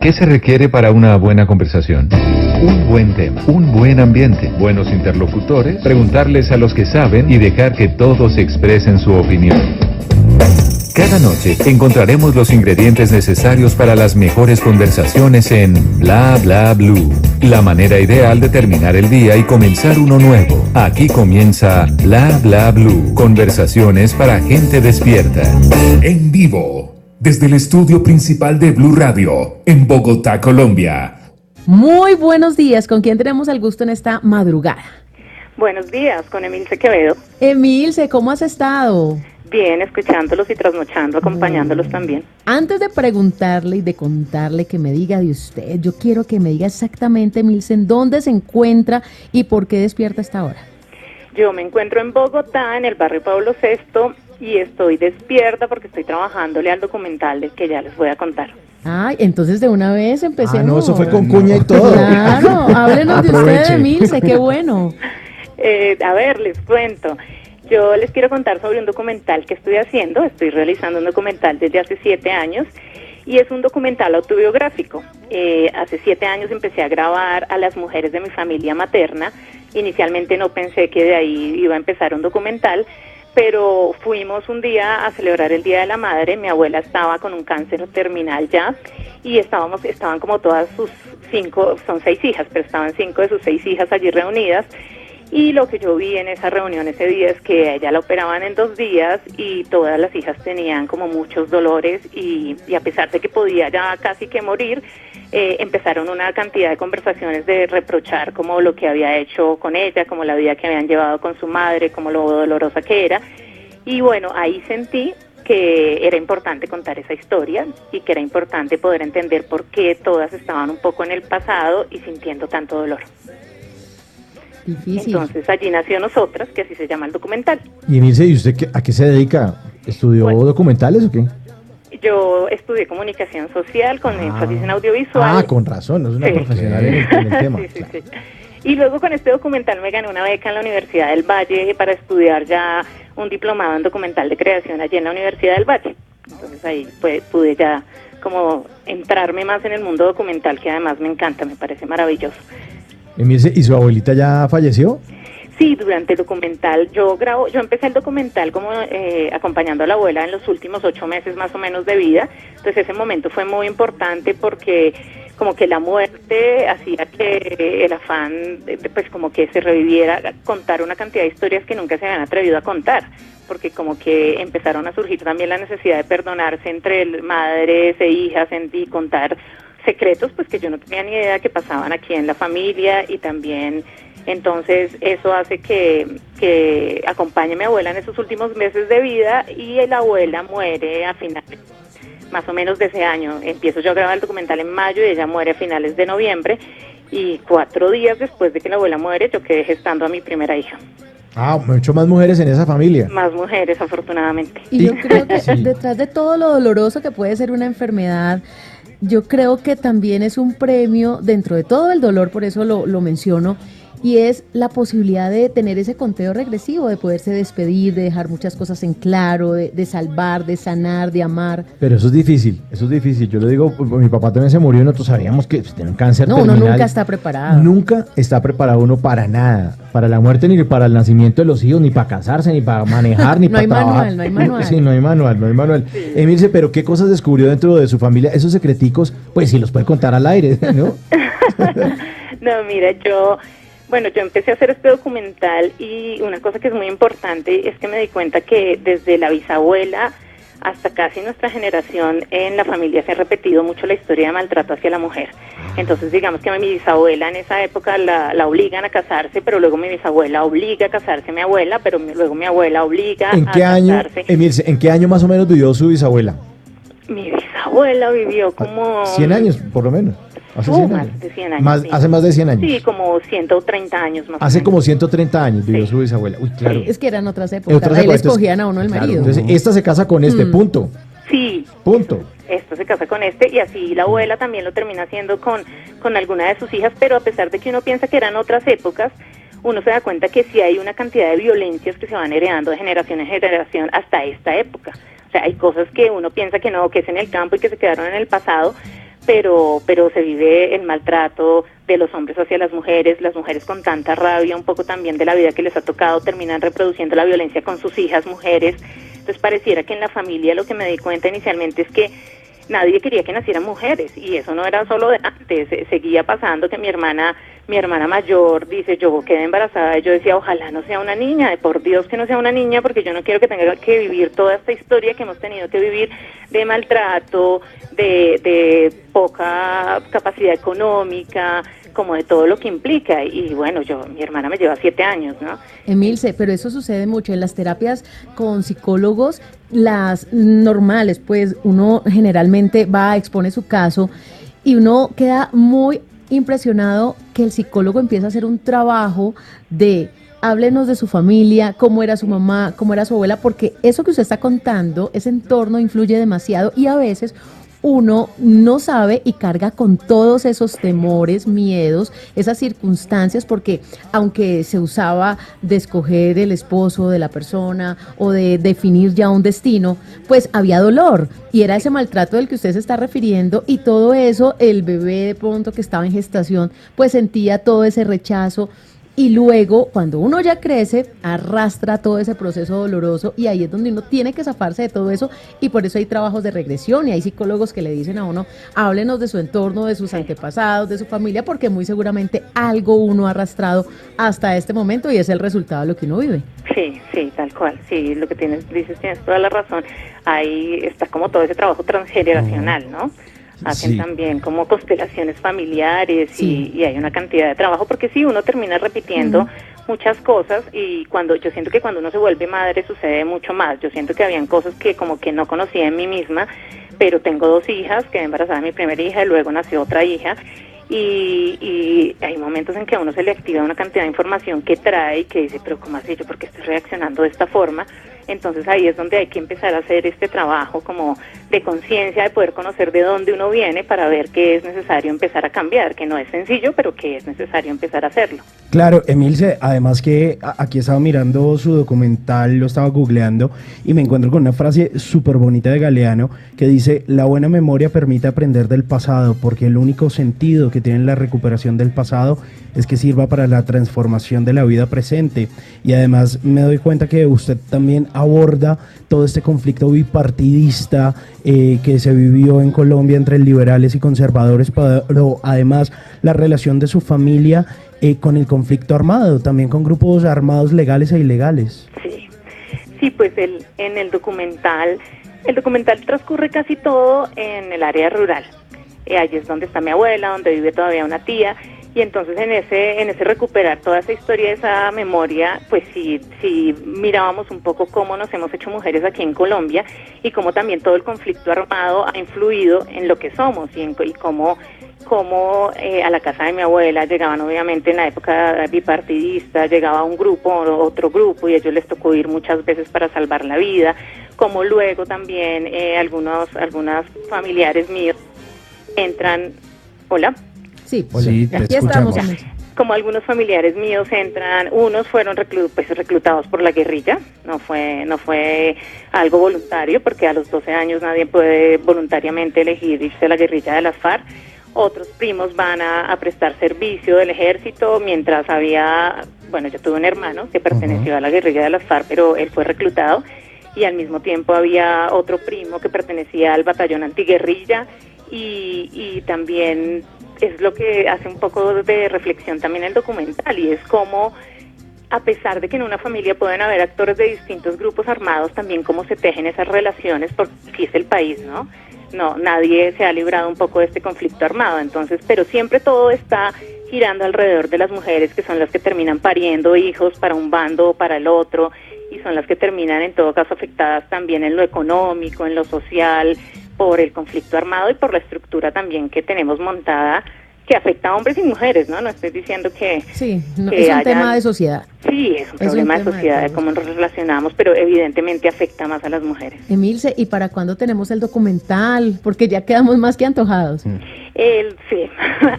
¿Qué se requiere para una buena conversación? Un buen tema, un buen ambiente, buenos interlocutores, preguntarles a los que saben y dejar que todos expresen su opinión. Cada noche encontraremos los ingredientes necesarios para las mejores conversaciones en Bla Bla Blue. La manera ideal de terminar el día y comenzar uno nuevo. Aquí comienza Bla Bla Blue. Conversaciones para gente despierta. En vivo, desde el estudio principal de Blue Radio, en Bogotá, Colombia. Muy buenos días, ¿con quién tenemos el gusto en esta madrugada? Buenos días, con Emilce Quevedo. Emilce, ¿cómo has estado? Bien, escuchándolos y trasnochando, acompañándolos también. Antes de preguntarle y de contarle que me diga de usted, yo quiero que me diga exactamente, Emilce, en dónde se encuentra y por qué despierta a esta hora. Yo me encuentro en Bogotá, en el barrio Pablo VI, y estoy despierta porque estoy trabajándole al documental del que ya les voy a contar. Ay, entonces de una vez empecemos. Ah, no, eso fue con cuña y todo. Claro, háblenos de usted, Aproveche. Emilce, qué bueno. A ver, les cuento. Yo les quiero contar sobre un documental que estoy haciendo. Estoy realizando un documental desde hace 7 años y es un documental autobiográfico. Hace 7 años empecé a grabar a las mujeres de mi familia materna. Inicialmente no pensé que de ahí iba a empezar un documental, pero fuimos un día a celebrar el Día de la Madre. Mi abuela estaba con un cáncer terminal ya y estaban como todas sus 5, son 6 hijas, pero estaban 5 de sus 6 hijas allí reunidas. Y lo que yo vi en esa reunión ese día es que a ella la operaban en 2 días y todas las hijas tenían como muchos dolores y a pesar de que podía ya casi que morir, empezaron una cantidad de conversaciones de reprochar como lo que había hecho con ella, como la vida que habían llevado con su madre, como lo dolorosa que era. Y bueno, ahí sentí que era importante contar esa historia y que era importante poder entender por qué todas estaban un poco en el pasado y sintiendo tanto dolor. Difícil. Entonces allí nació Nosotras, que así se llama el documental. Y Emilce, ¿y usted a qué se dedica? ¿Estudió documentales o qué? Yo estudié comunicación social con énfasis en audiovisual. Ah, con razón, no es una profesional en el tema. Sí, sí, sí. Y luego con este documental me gané una beca en la Universidad del Valle para estudiar ya un diplomado en documental de creación allí en la Universidad del Valle. Entonces ahí pude ya como entrarme más en el mundo documental, que además me encanta, me parece maravilloso. Emilce, ¿y su abuelita ya falleció? Sí, durante el documental, yo empecé el documental como acompañando a la abuela en los últimos 8 meses más o menos de vida. Entonces ese momento fue muy importante porque como que la muerte hacía que el afán, pues como que se reviviera, contar una cantidad de historias que nunca se habían atrevido a contar, porque como que empezaron a surgir también la necesidad de perdonarse entre madres e hijas y contar secretos pues que yo no tenía ni idea que pasaban aquí en la familia. Y también entonces eso hace que acompañe a mi abuela en esos últimos meses de vida y la abuela muere a finales más o menos de ese año. Empiezo yo a grabar el documental en mayo y ella muere a finales de noviembre y 4 días después de que la abuela muere yo quedé gestando a mi primera hija. Ah, mucho más mujeres en esa familia. Más mujeres, afortunadamente. Y yo creo que detrás de todo lo doloroso que puede ser una enfermedad, yo creo que también es un premio dentro de todo el dolor, por eso lo menciono, y es la posibilidad de tener ese conteo regresivo, de poderse despedir, de dejar muchas cosas en claro, de salvar, de sanar, de amar. Pero eso es difícil, Yo le digo, mi papá también se murió y nosotros sabíamos que tiene un cáncer terminal. Uno nunca está preparado. Nunca está preparado uno para nada, para la muerte, ni para el nacimiento de los hijos, ni para casarse, ni para manejar, ni No para hay trabajar. manual, no hay manual. Sí, no hay manual. Sí. Emilce, pero ¿qué cosas descubrió dentro de su familia? Esos secreticos, pues si los puede contar al aire, ¿no? No, mira, yo empecé a hacer este documental y una cosa que es muy importante es que me di cuenta que desde la bisabuela hasta casi nuestra generación en la familia se ha repetido mucho la historia de maltrato hacia la mujer. Entonces digamos que a mi bisabuela en esa época la obligan a casarse, pero luego mi bisabuela obliga a casarse a mi abuela, pero luego mi abuela obliga a casarse. Emilce, ¿en qué año más o menos vivió su bisabuela? Mi bisabuela vivió como 100 años, por lo menos. Hace 100 años. Más de 100 años. Sí. Hace más de 100 años. Sí, como 130 años más. Hace como 130 años vivió su bisabuela. Uy, claro. Sí, es que eran otras épocas. Ahí le escogían a uno el marido. Entonces, esta se casa con este, punto. Sí. Punto. Esto se casa con este y así la abuela también lo termina haciendo con alguna de sus hijas, pero a pesar de que uno piensa que eran otras épocas, uno se da cuenta que sí hay una cantidad de violencias que se van heredando de generación en generación hasta esta época. O sea, hay cosas que uno piensa que no, que es en el campo y que se quedaron en el pasado, pero se vive el maltrato de los hombres hacia las mujeres con tanta rabia, un poco también de la vida que les ha tocado, terminan reproduciendo la violencia con sus hijas mujeres. Entonces pareciera que en la familia, lo que me di cuenta inicialmente es que nadie quería que nacieran mujeres, y eso no era solo de antes, seguía pasando que mi hermana mayor dice, yo quedé embarazada, y yo decía, ojalá no sea una niña, de por Dios que no sea una niña, porque yo no quiero que tenga que vivir toda esta historia que hemos tenido que vivir de maltrato, de poca capacidad económica, como de todo lo que implica. Y bueno, mi hermana me lleva 7 años, ¿no? Emilce, pero eso sucede mucho en las terapias con psicólogos, las normales, pues uno generalmente expone su caso y uno queda muy impresionado que el psicólogo empieza a hacer un trabajo de háblenos de su familia, cómo era su mamá, cómo era su abuela, porque eso que usted está contando, ese entorno influye demasiado y a veces uno no sabe y carga con todos esos temores, miedos, esas circunstancias, porque aunque se usaba de escoger el esposo de la persona o de definir ya un destino, pues había dolor y era ese maltrato del que usted se está refiriendo, y todo eso, el bebé de pronto que estaba en gestación, pues sentía todo ese rechazo. Y luego, cuando uno ya crece, arrastra todo ese proceso doloroso, y ahí es donde uno tiene que zafarse de todo eso, y por eso hay trabajos de regresión y hay psicólogos que le dicen a uno, háblenos de su entorno, de sus antepasados, de su familia, porque muy seguramente algo uno ha arrastrado hasta este momento y es el resultado de lo que uno vive. Sí, tal cual, sí, lo que dices tienes toda la razón. Ahí está como todo ese trabajo transgeneracional, ¿no? Hacen también como constelaciones familiares y hay una cantidad de trabajo, porque sí, uno termina repitiendo muchas cosas, y yo siento que cuando uno se vuelve madre sucede mucho más. Yo siento que habían cosas que como que no conocía en mí misma, pero tengo 2 hijas, quedé embarazada de mi primera hija y luego nació otra hija, y hay momentos en que a uno se le activa una cantidad de información que trae y que dice, pero ¿cómo así? ¿Yo por qué estoy reaccionando de esta forma? Entonces ahí es donde hay que empezar a hacer este trabajo como de conciencia, de poder conocer de dónde uno viene para ver que es necesario empezar a cambiar, que no es sencillo, pero que es necesario empezar a hacerlo. Claro, Emilce, además que aquí estaba mirando su documental, lo estaba googleando y me encuentro con una frase súper bonita de Galeano que dice, la buena memoria permite aprender del pasado, porque el único sentido que tiene la recuperación del pasado es que sirva para la transformación de la vida presente. Y además me doy cuenta que usted también aborda todo este conflicto bipartidista que se vivió en Colombia entre liberales y conservadores, pero además la relación de su familia con el conflicto armado, también con grupos armados legales e ilegales. Sí, pues en el documental transcurre casi todo en el área rural. Allí es donde está mi abuela, donde vive todavía una tía. Y entonces en ese recuperar toda esa historia, esa memoria, pues sí mirábamos un poco cómo nos hemos hecho mujeres aquí en Colombia y cómo también todo el conflicto armado ha influido en lo que somos y cómo a la casa de mi abuela llegaban, obviamente en la época bipartidista, llegaba un grupo o otro grupo y a ellos les tocó ir muchas veces para salvar la vida, como luego también algunas familiares míos entran. ¿Hola? Sí, aquí estamos. Como algunos familiares míos entran, unos fueron reclutados por la guerrilla, no fue algo voluntario, porque a los 12 años nadie puede voluntariamente elegir irse a la guerrilla de las FARC. Otros primos van a prestar servicio del ejército, mientras yo tuve un hermano que perteneció a la guerrilla de las FARC, pero él fue reclutado, y al mismo tiempo había otro primo que pertenecía al batallón antiguerrilla, y también es lo que hace un poco de reflexión también el documental, y es cómo, a pesar de que en una familia pueden haber actores de distintos grupos armados, también cómo se tejen esas relaciones, porque así es el país, ¿no? No, nadie se ha librado un poco de este conflicto armado, entonces, pero siempre todo está girando alrededor de las mujeres, que son las que terminan pariendo hijos para un bando o para el otro, y son las que terminan en todo caso afectadas también en lo económico, en lo social, por el conflicto armado y por la estructura también que tenemos montada, que afecta a hombres y mujeres, ¿no? No estoy diciendo que... Sí, es un tema de sociedad. Sí, es un problema de sociedad, de cómo nos relacionamos, pero evidentemente afecta más a las mujeres. Emilce, ¿y para cuándo tenemos el documental? Porque ya quedamos más que antojados. Sí,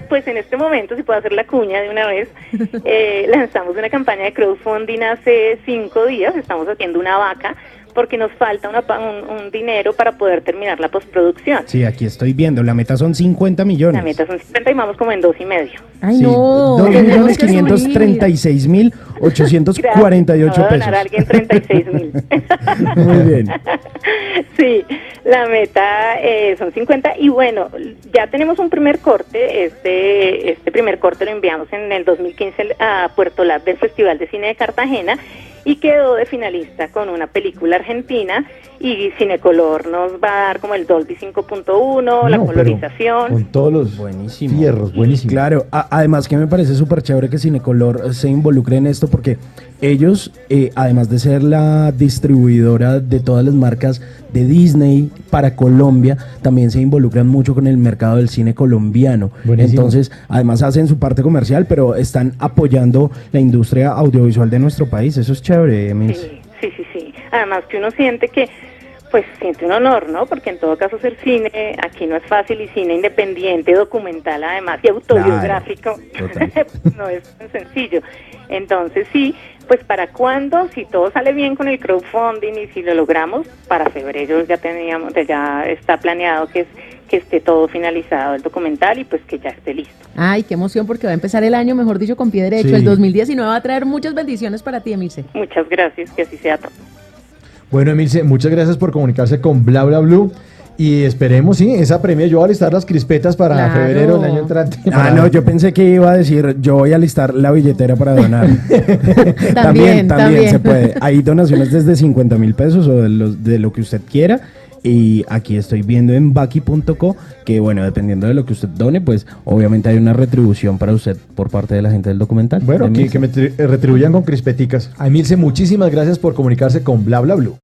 pues en este momento, si puedo hacer la cuña de una vez, lanzamos una campaña de crowdfunding hace 5 días, estamos haciendo una vaca porque nos falta un dinero para poder terminar la postproducción. Sí, aquí estoy viendo, la meta son 50 millones. La meta son 50 y vamos como en 2,5. Ay, Sí, no, tenemos que subir. 2.536.848 Gracias, pesos. a alguien 36,000. Muy bien. Sí, la meta son 50 y bueno, ya tenemos un primer corte. Este primer corte lo enviamos en el 2015 a Puerto Lab del Festival de Cine de Cartagena y quedó de finalista con una película argentina, y Cinecolor nos va a dar como el Dolby 5.1, la colorización. Con todos los Buenísimo. fierros, buenísimo. Claro, además que me parece súper chévere que Cinecolor se involucre en esto porque ellos, además de ser la distribuidora de todas las marcas de Disney para Colombia, también se involucran mucho con el mercado del cine colombiano. Buenísimo. Entonces, además hacen su parte comercial, pero están apoyando la industria audiovisual de nuestro país. Eso es chévere, Emil. Sí. Además que uno siente siente un honor, ¿no? Porque en todo caso hacer cine aquí no es fácil, y cine independiente, documental además, y autobiográfico, no es tan sencillo. Entonces sí, pues ¿para cuándo? Si todo sale bien con el crowdfunding y si lo logramos, para febrero ya está planeado que esté todo finalizado el documental y pues que ya esté listo. Ay, qué emoción, porque va a empezar el año, mejor dicho, con pie derecho. Sí. El 2019 va a traer muchas bendiciones para ti, Emilce. Muchas gracias, que así sea todo. Bueno, Emilce, muchas gracias por comunicarse con Bla Bla Blue. Y esperemos, sí, esa premia. Yo voy a listar las crispetas para Claro. febrero del año entrante. No, yo pensé que iba a decir, yo voy a listar la billetera para donar. También. se puede. Hay donaciones desde 50,000 pesos o de lo que usted quiera. Y aquí estoy viendo en Baki.co que, bueno, dependiendo de lo que usted done, pues obviamente hay una retribución para usted por parte de la gente del documental. Bueno, De que me retribuyan con crispeticas. A Emilce, muchísimas gracias por comunicarse con Bla Bla Blue.